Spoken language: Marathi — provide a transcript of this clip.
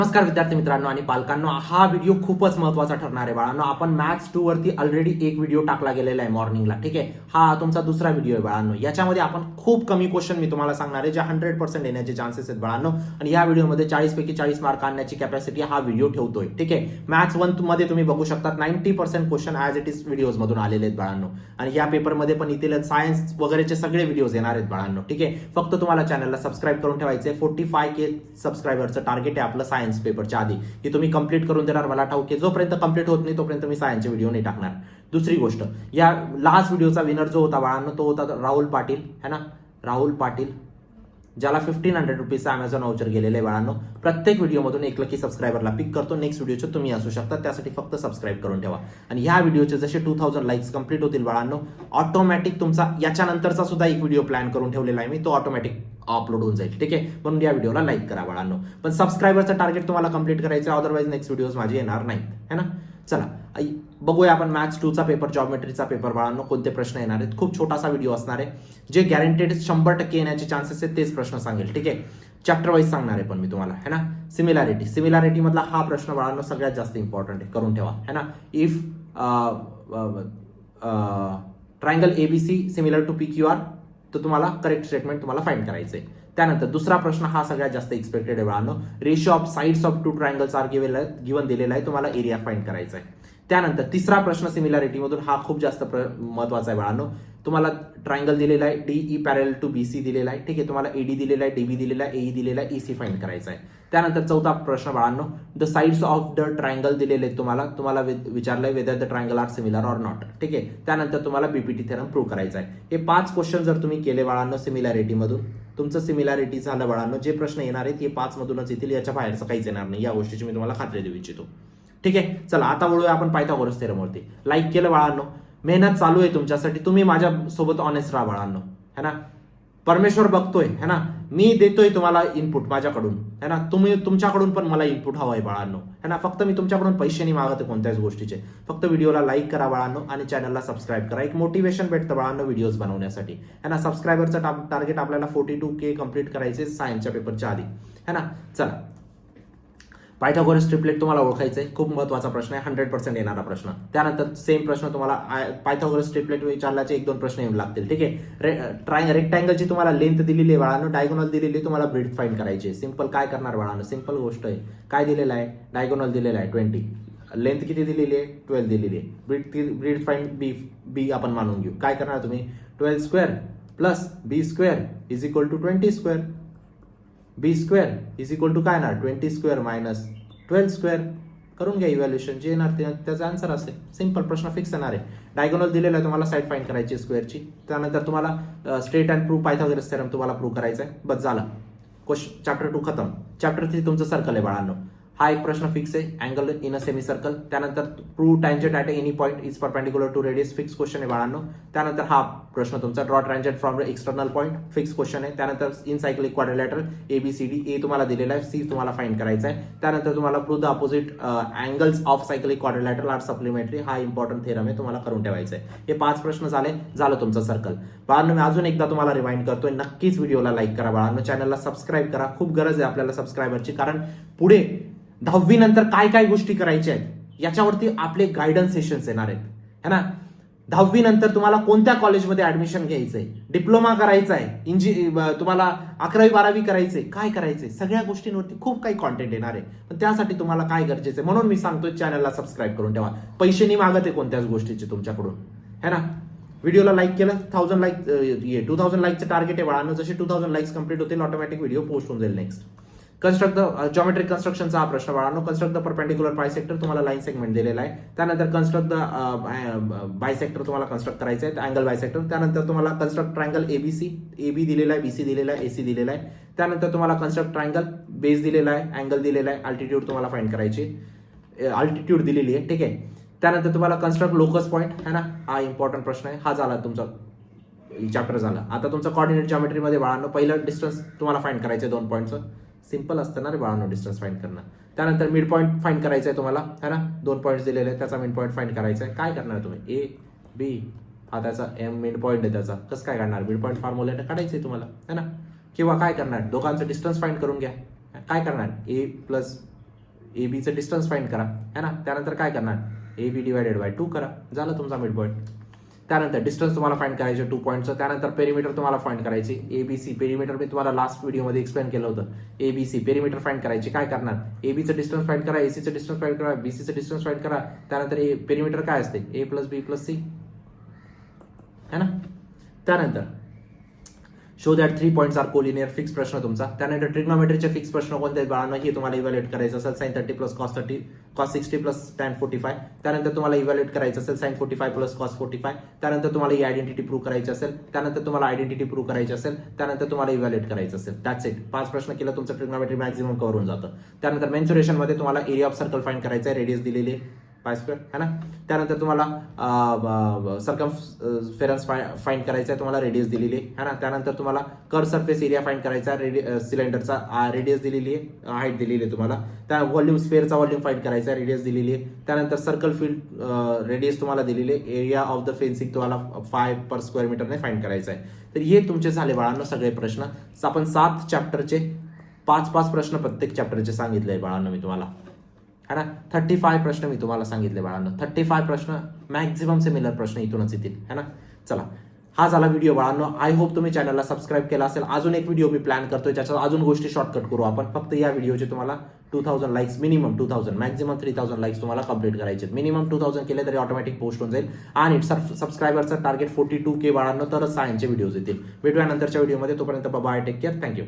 नमस्कार विद्यार्थी मित्रांनो आणि पालकांनो, हा व्हिडिओ खूपच महत्त्वाचा ठरणार आहे बाळांनो. आपण मॅथ्स 2 वरती ऑलरेडी एक व्हिडिओ टाकला गेलेला आहे मॉर्निंगला, ठीक आहे. हा तुमचा दुसरा व्हिडिओ आहे बाळांनो. याच्यामध्ये आपण खूप कमी क्वेश्चन मी तुम्हाला सांगणार आहे, जे 100% येण्याचे चान्सेस आहेत बाळांनो. आणि या व्हिडिओमध्ये 40 पैकी 40 मार्क आणण्याची कॅपॅसिटी हा व्हिडिओ ठेवतोय, ठीक आहे. मॅथ्स 1 मध्ये तुम्ही बघू शकता 90% question as it is videos मधून आलेले आहेत बाळांनो. आणि या पेपरमध्ये पण येतील सायन्स वगैरेचे सगळे व्हिडिओज येणार आहेत बाळांनो, ठीक आहे. फक्त तुम्हाला चॅनलला सबस्क्राईब करून ठेवायचे. 45K सबस्क्रायबरचं टार्गेट आहे आपलं सायन्स पेपरच्या आधी, की तुम्ही कंप्लीट करून देणार. मला ठाऊक आहे जोपर्यंत कंप्लीट होत नाही तोपर्यंत मी सायन्सचे व्हिडिओ नाही टाकणार. दुसरी गोष्ट, या लास्ट व्हिडिओचा विनर जो होता बाळांनो, तो होता राहुल पाटील, है ना. राहुल पाटील, ज्याला 1500 रुपीजचा अमेझॉन वाउचर गेलेले आहे बाळांनो. प्रत्येक व्हिडिओमधून एक लकी सबस्क्रायबरला पिक करतो. नेक्स्ट व्हिडिओचे तुम्ही असू शकता, त्यासाठी फक्त सबस्क्राईब करून ठेवा. आणि ह्या व्हिडिओचे जसे 2000 लाईक्स कंप्लीट होतील बाळांनो, ऑटोमॅटिक तुमचा याच्यानंतरचा सुद्धा एक व्हिडिओ प्लॅन करून ठेवलेला आहे मी, तो ऑटोमॅटिक अपलोड होऊन जाईल, ठीक आहे. म्हणून या व्हिडिओला लाईक करा बाळांनो. पण सबस्क्रायबरचं टार्गेट तुम्हाला कंप्लीट करायचं, अदरवाईज नेक्स्ट व्हिडिओज माझे येणार नाहीत, है ना. चला बघूया आपण मॅथ्स 2 चा पेपर, जॉमेट्रीचा पेपर बाळांनो. कोणते प्रश्न येणार आहेत. खूप छोटासा व्हिडिओ असणार आहे, जे गॅरंटेड 100% येण्याचे चान्सेस आहेत तेच प्रश्न सांगेल, ठीक आहे. चॅप्टर वाईज सांगणार आहे पण मी तुम्हाला, है ना. सिमिलॅरिटी मधला हा प्रश्न बाळांनो सगळ्यात जास्त इम्पॉर्टंट आहे, करून ठेवा, है ना. If triangle ABC similar to PQR, तर तुम्हाला करेक्ट स्टेटमेंट तुम्हाला फाइंड करायचं आहे. त्यानंतर दुसरा प्रश्न हा सगळ्यात जास्त एक्सपेक्टेड आहे बाळांनो. Ratio of sides of 2 triangles are given दिलेला आहे, तुम्हाला एरिया फाइंड करायचा आहे. त्यानंतर तिसरा प्रश्न सिमिलॅरिटी मधून हा खूप जास्त महत्वाचा आहे बाळांनो. तुम्हाला ट्रायंगल दिलेला आहे, DE पॅरल टू BC दिलेला आहे, ठीक आहे. तुम्हाला AD दिलेला आहे, DB दिलेला आहे, AE दिलेला आहे, EC फाइंड करायचा आहे. त्यानंतर चौथा प्रश्न बाळांनो, the sides of the triangle दिलेले आहेत तुम्हाला विचारलंय whether the triangle are similar or not, ठीक आहे. त्यानंतर तुम्हाला BPT थेरम प्रूव्ह करायचा आहे. हे 5 क्वेश्चन जर तुम्ही केले बाळांनो सिमिलॅरिटी मधून, तुमचं सिमिलॅरिटी झालं बाळांनो. जे प्रश्न येणार आहेत हे 5 मधूनच येतील, याच्या बाहेरचं काहीच येणार नाही. या गोष्टीची मी तुम्हाला खात्री देऊ इच्छितो, ठीक आहे. चला आता वळूया आपण पायथागोरस थेरमवरती. लाईक केलं बाळांनो. मेहनत चालू आहे तुमच्यासाठी, तुम्ही माझ्या सोबत ऑनेस्ट राहा बाळांनो, है ना. परमेश्वर बघतोय, है ना. मी देतोय तुम्हाला इनपुट माझ्याकडून, है ना. तुमच्याकडून पण मला इनपुट हवं आहे बाळांनो, है ना. फक्त मी तुमच्याकडून पैसे नाही मागत कोणत्याच गोष्टीचे. फक्त व्हिडिओला लाईक करा बाळांनो आणि चॅनलला सबस्क्राईब करा. एक मोटिवेशन भेटतं बाळांनो व्हिडिओज बनवण्यासाठी, है ना. सबस्क्रायबरचं टार्गेट आपल्याला 42K कंप्लीट करायचे सायन्सच्या पेपरच्या आधी, है ना. चला, पायथागोरस ट्रिपलेट तुम्हाला ओळखायचं आहे. खूप महत्त्वाचा प्रश्न आहे, 100% येणारा प्रश्न. त्यानंतर सेम प्रश्न तुम्हाला पायथागोरस ट्रिपलेट विचारल्याचे 1-2 प्रश्न येऊन लागतील, ठीक आहे. रेक्टँगलची तुम्हाला लेंथ दिलेली आहे बाळांनो, डायगोनल दिलेली आहे, तुम्हाला ब्रीथ फाइंड करायची आहे. सिंपल काय करणार बाळांनो, सिंपल गोष्ट आहे. काय दिलेलं आहे, डायगोनल दिलेला आहे 20, लेंथ किती दिलेली आहे 12 दिलेली आहे. ब्रीथ फाइंड बी आपण मानून घेऊ. काय करणार तुम्ही, 12 square plus B square is equal to 20 square. B square is equal to काय ना 20 स्क्वेअर मायनस 12 स्क्वेअर. करून घ्या इव्हॅल्युएशन, जे येणार त्याचा आन्सर असेल. सिंपल प्रश्न फिक्स येणार आहे. डायगोनल दिलेला आहे, तुम्हाला साईड फाइंड करायची स्क्वेअरची. त्यानंतर तुम्हाला straight and prove Pythagoras theorem तुम्हाला प्रूव्ह करायचा आहे. बस झालं, चॅप्टर 2 खतम. चॅप्टर 3 तुमचं सर्कल आहे बाळांनो. हा एक प्रश्न फिक्स आहे, angle in a semi circle. त्यानंतर prove tangent at any point is perpendicular to radius, fix question आहे बाळांनो. त्यानंतर हा प्रश्न तुमचा draw tangent from the external point, fix question आहे. त्यानंतर in cyclic quadrilateral ABCD, A तुम्हाला दिलेला आहे, C तुम्हाला फाइंड करायचा आहे. त्यानंतर तुम्हाला prove the opposite angles of cyclic quadrilateral are supplementary, हा इम्पॉर्टंट थेरम आहे, तुम्हाला करून ठेवायचा आहे. हे 5 प्रश्न झालं तुमचं सर्कल बाळांनो. मी अजून एकदा तुम्हाला रिमाइंड करतोय, नक्कीच व्हिडिओला लाईक करा बाळांनो, चॅनलला सबस्क्राईब करा. खूप गरज आहे आपल्याला सबस्क्रायबरची, कारण पुढे 10वी नंतर काय काय गोष्टी करायच्या आहेत याच्यावरती आपले गायडन्स सेशन्स येणार आहेत, है ना. 10वी नंतर तुम्हाला कोणत्या कॉलेजमध्ये ऍडमिशन घ्यायचंय, डिप्लोमा करायचा आहे, तुम्हाला 11वी-12वी करायचंय, काय करायचंय, सगळ्या गोष्टींवरती खूप काही कॉन्टेंट येणार आहे. पण त्यासाठी तुम्हाला काय गरजेचं आहे, म्हणून मी सांगतोय चॅनलला सबस्क्राईब करून ठेवा. पैसे नाही मागत आहे कोणत्याच गोष्टीचे तुमच्याकडून, है ना. व्हिडिओला लाईक केलं, 2000 लाईकचं टार्गेट आहे बाळांनो. जसे 2000 लाईक्स कंप्लीट होतील ऑटोमॅटिक व्हिडिओ पोस्ट होऊन जाईल. नेक्स्ट, कन्स्ट्रक्ट द जॉमेट्रिक कन्स्ट्रक्शनचा हा प्रश्न बाळांनो. कन्स्ट्रक्ट द परपेंडिक्युलर बायसेक्टर, तुम्हाला लाईन सेगमेंट दिलेला आहे. त्यानंतर कन्स्ट्रक्ट द बायसेक्टर तुम्हाला कन्स्ट्रक्ट करायचं आहे, अँगल बायसेक्टर. त्यानंतर तुम्हाला कन्स्ट्रक्ट ट्रायंगल ABC, AB दिलेला आहे, BC दिलेला आहे, AC दिलेला आहे. त्यानंतर तुम्हाला कन्स्ट्रक्ट ट्रायंगल, बेस दिलेला आहे, अँगल दिलेला आहे, अल्टिट्यूड तुम्हाला फाइंड करायची, अल्टिट्यूड दिलेली आहे, ठीक आहे. त्यानंतर तुम्हाला कन्स्ट्रक्ट लोकस पॉईंट, है ना. हा इम्पॉर्टंट प्रश्न आहे. हा झाला तुमचा चॅप्टर झाला. आता तुमचा कॉर्डिनेट जॉमेट्रीमध्ये बाळांनो पहिलं डिस्टन्स तुम्हाला फाइंड करायचं आहे 2 पॉईंटचं. सिंपल असतं ना रे बाळांनो डिस्टन्स फाइंड करणं. त्यानंतर मिड पॉईंट फाइंड करायचं आहे तुम्हाला, है ना. 2 पॉईंट्स दिलेले आहेत, त्याचा मिड पॉईंट फाइंड करायचा आहे. काय करणार तुम्ही, A B हा त्याचा M मिड पॉईंट आहे, त्याचा कसं काय काढणार, मिड पॉईंट फॉर्म्युलेट काढायचं आहे तुम्हाला, है ना. किंवा काय करणार, दोघांचं डिस्टन्स फाइंड करून घ्या. काय करणार, A प्लस ए बीचं डिस्टन्स फाइंड करा है ना. त्यानंतर काय करणार ए बी डिवायडेड बाय 2 करा, झालं तुमचा मिड पॉईंट. त्यानंतर डिस्टन्स तुम्हाला फाइंड करायचे 2 पॉईंटचं. त्यानंतर पेरिमीटर तुम्हाला फाइंड करायची एबीसी. पेरिमीटर मी तुम्हाला लास्ट व्हिडिओमध्ये एक्सप्लेन केलं होतं. एबीसी पेरिमीटर फाइंड करायची. काय करणार एबीचं डिस्टन्स फाइंड करा, एसीचं डिस्टन्स फाइंड करा, बीसीचं डिस्टन्स फाइंड करा. त्यानंतर पेरिमीटर काय असते A plus B plus C है ना. त्यानंतर show that 3 points are collinear, fix प्रश्न तुमचा. त्यानंतर ट्रिग्नोमेट्रीचे फिक्स प्रश्न कोणते आहेत बाळांनो हे तुम्हाला इव्हॅल्युएट करायचं असेल sine 30 plus cos 30 cos 60 plus tan 45. त्यानंतर तुम्हाला इव्हॅल्युएट करायचं असेल साइन 45 प्लस कॉस 45. त्यानंतर तुम्हाला ही आयडेंटिटी प्रूव्ह करायची असेल. त्यानंतर तुम्हाला आयडेंटिटी प्रूव्ह करायची असेल. त्यानंतर तुम्हाला इव्हॅल्युएट करायचं असेल. That's it. 5 प्रश्न केलं तुमचं ट्रिग्नोमेट्री मॅक्झिमम कव्हर होऊन जातं. त्यानंतर मेन्सुरेशनमध्ये तुम्हाला एरिया ऑफ सर्कल फाइंड करायचा आहे, रेडियस दिलेली पाय स्क्वेअर है ना. त्यानंतर तुम्हाला सर्कमफेरन्स फाइंड करायचा आहे, तुम्हाला रेडियस दिलेली आहे ना. त्यानंतर तुम्हाला कर्व सरफेस एरिया फाइंड करायचा आहे, सिलेंडरचा रेडियस दिलेली आहे, हाईट दिलेली आहे तुम्हाला. त्या व्हॉल्यूम स्पेअरचा व्हॉल्यूम फाइंड करायचा आहे, रेडियस दिलेली आहे. त्यानंतर सर्कल फील्ड रेडियस तुम्हाला दिलेली आहे, एरिया ऑफ द फेन्सिंग तुम्हाला 5 पर स्क्वेअर मीटरने फाइंड करायचं आहे. तर हे तुमचे झाले बाळांनो सगळे प्रश्न. आपण 7 चॅप्टरचे 5-5 प्रश्न प्रत्येक चॅप्टरचे सांगितले बाळांनो मी तुम्हाला है ना. 35 प्रश्न मी तुम्हाला सांगितले बाळांनो. 35 प्रश्न मॅक्झिमम सिमिलर प्रश्न इथूनच येतील है ना. चला हा झाला व्हिडिओ बाळांनो. आय होप तुम्ही चॅनलला सबस्क्राईब केला असेल. अजून एक व्हिडिओ मी प्लॅन करतोय ज्याच्यात अजून गोष्टी शॉर्टकट करू आपण. फक्त या व्हिडिओचे तुम्हाला 2000 लाईक्स, मिनिमम 2000, मॅक्झिमम 3000 लाईक्स तुम्हाला कंप्लीट करायचे. मिनिमम 2000 केले तरी ऑटोमॅटिक पोस्ट होऊन जाईल. आणि सबस्क्रायबरचं टार्गेट 42K बाळांनो तरच सायन्सचे व्हिडिओज येतील. भेटूया नंतरच्या व्हिडिओमध्ये. तोपर्यंत बाय, टेक केअर, थँक्यू.